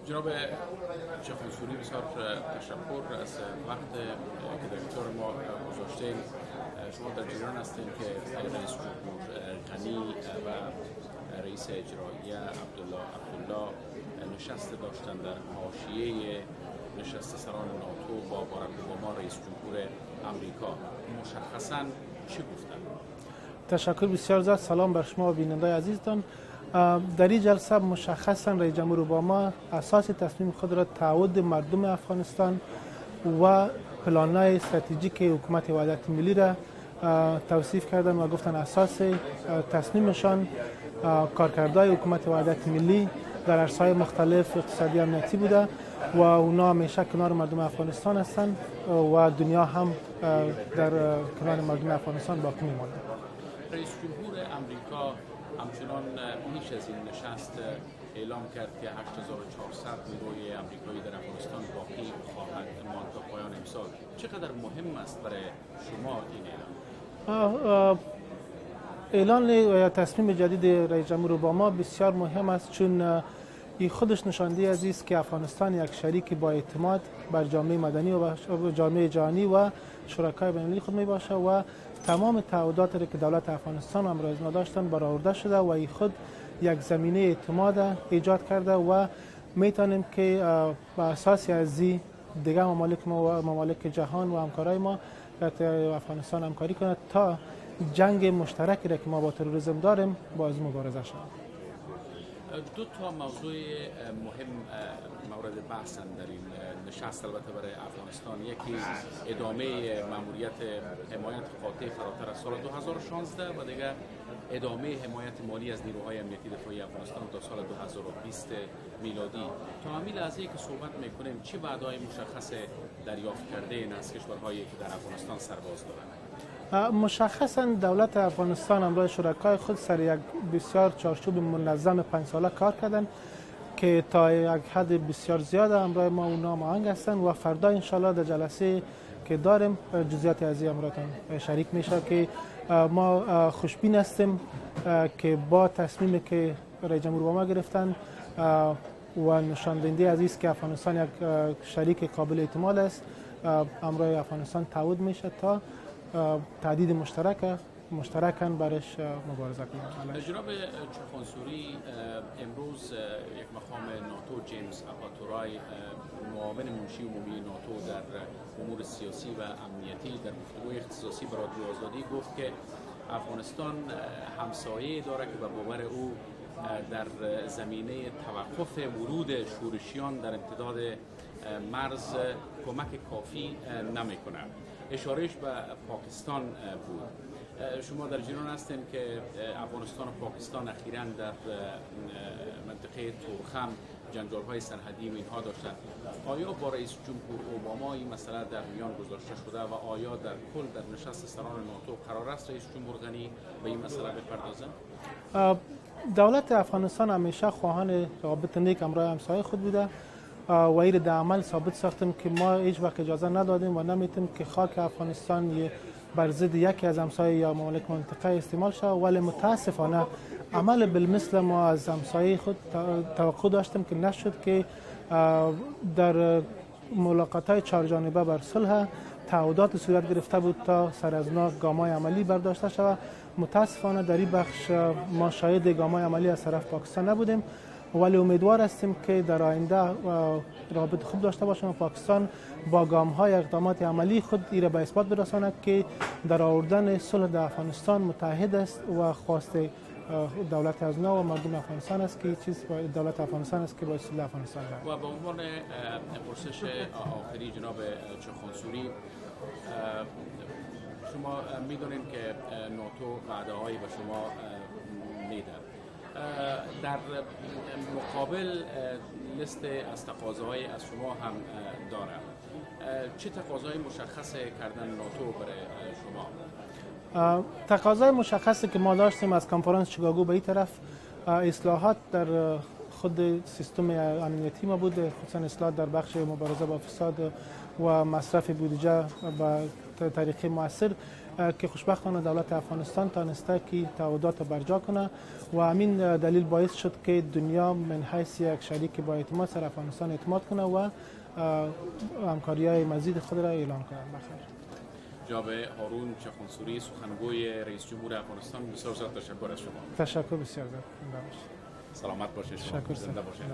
جناب چخانسوری بسیار تشکر از وقت که در اختیار ما گذاشتین. شما در جریان هستین که رئیس جمهور غنی و رئیس اجرایی عبدالله نشست داشتن در حاشیه نشست سران ناتو با باراک اوباما رئیس جمهور امریکا. مشخصاً چی گفتن؟ تشکر بسیار زیاد. سلام بر شما و بیننده عزیزتان. در این جلسه مشخصا رئیس جمهور اوباما اساس تصمیم خود را تعهد مردم افغانستان و پلان‌های استراتژیک حکومت وحدت ملی را توصیف کردن و گفتن اساس تصمیمشان کارکردهای حکومت وحدت ملی در عرصه‌های مختلف اقتصادی امنیتی بوده و اونا همیشه کنار مردم افغانستان هستند و دنیا هم در کنار مردم افغانستان باقی میماند. رئیس جمهور امریکا همچنان پیش از این نشست اعلام کرد که 8400 نیروی امریکایی در افغانستان باقی خواهد ماند تا پایان امسال. چقدر مهم است برای شما این اعلان یا تصمیم جدید رئیس جمهور اوباما بسیار مهم است، چون این خودش نشانده است که افغانستان یک شریک با اعتماد بر جامعه مدنی و جامعه جهانی و شرکای بین‌المللی خود می باشه و تمام تعهدات را که دولت افغانستان امروز داشتن برآورده شده و این خود یک زمینه اعتماد ایجاد کرده و میتونیم که بر اساس از دیگر ممالک جهان و همکارای ما در افغانستان همکاری کنند تا جنگ مشترکی را که ما با تروریسم داریم با از مبارزه شود. دو تا موضوع مهم مورد بحثن در این نشست البته برای افغانستان. یکی ادامه ماموریت حمایت قاطع فراتر از سال 2016 و دیگر ادامه حمایت مالی از نیروهای امنیتی دفاعی افغانستان تا سال 2020 میلادی. تا همین لحظه که صحبت میکنیم چه وعده‌های مشخص دریافت کرده این از کشورهایی که در افغانستان سرباز دارند؟ مشخصا دولت افغانستان امروز شرکای خود سر یک بسیار چارچوب منظم 5 ساله کار کردن که تا یک حد بسیار زیاد امروز ما اونا هماهنگ هستن و فردا انشالله در جلسه که داریم جزئیات از این امراتون شریک میشه که ما خوشبین هستیم که با تصمیمی که رئیس جمهور اوباما گرفتن و نشان دهنده از است که افغانستان یک شریک قابل اعتماد است، امروز افغانستان تعهد میشه تا تعدید مشترکاً برش مبارزه کنند. جناب چخانسوری، امروز یک مقام ناتو جیمز آپاتورای معاون منشی عمومی ناتو در امور سیاسی و امنیتی در گفتگوی اختصاصی با رادیو آزادی گفت که افغانستان همسایه داره که به باور او در زمینه توقف ورود شورشیان در امتداد مرز کمک کافی نمیکنه. اشارهش به پاکستان بود. شما در جریان هستین که افغانستان و پاکستان اخیراً در منطقه تورخم جنجال‌های سرحدی و اینها داشتن. آیا با رئیس جمهور اوباما این مسئله در میان گذاشته شده و آیا در کل در نشست سران ناتو قرار است رئیس جمهور غنی به این مسئله بپردازه؟ دولت افغانستان همیشه خواهان رابط نیک همراه همسایه خود بوده و این در عمل ثابت ساختیم که ما هیچ وقت اجازه ندادیم و نمیتیم که خاک افغانستان بر ضد یکی از همسایه یا ممالک منطقه استعمال شود، ولی متاسفانه عمل بالمثل ما از همسایه خود توقع داشتیم که نشد که در ملاقات‌های چهارجانبه بر صلح تعهدات صورت گرفته بود تا سر از نو گام‌های عملی برداشته شود. متاسفانه در این بخش ما شاهد گام‌های عملی از طرف پاکستان نبودیم، ولی امیدوار هستیم که در آینده رابط خوب داشته باشیم و پاکستان با گام‌های اقدامات عملی خود این را به اثبات برساند که در آوردن صلح در افغانستان متحد است و خواست دولت از نو و مردم افغانستان است که دولت افغانستان است که با صلح افغانستان دارد. و به عنوان پرسش آخری جناب چخانسوری، شما میدونید که ناتو وعده‌هایی به شما میده. در مقابل لیست از تقاضاهای از شما هم داره. چه تقاضای مشخص کردن ناتو برای شما؟ تقاضای مشخصی که ما داشتیم از کنفرانس شیکاگو به این طرف اصلاحات در خود سیستم امنیتی ما بود، خصوصا اصلاحات در بخش مبارزه با فساد و مصرف بودجه و طریقه مؤثر. که خوشبختانه دولت افغانستان تانسته که تعهدات برجا کنه و همین دلیل باعث شد که دنیا من حیث یک شریک با اعتماد سر افغانستان اعتماد کنه و همکاری‌های مزید خود را اعلام کنه. بخیر. جناب هارون چخانسوری، سخنگوی رئیس جمهور افغانستان، بسیار تشکر از شما. تشکر بسیار زیاد. سلامت باشید. تشکر. زنده باشید.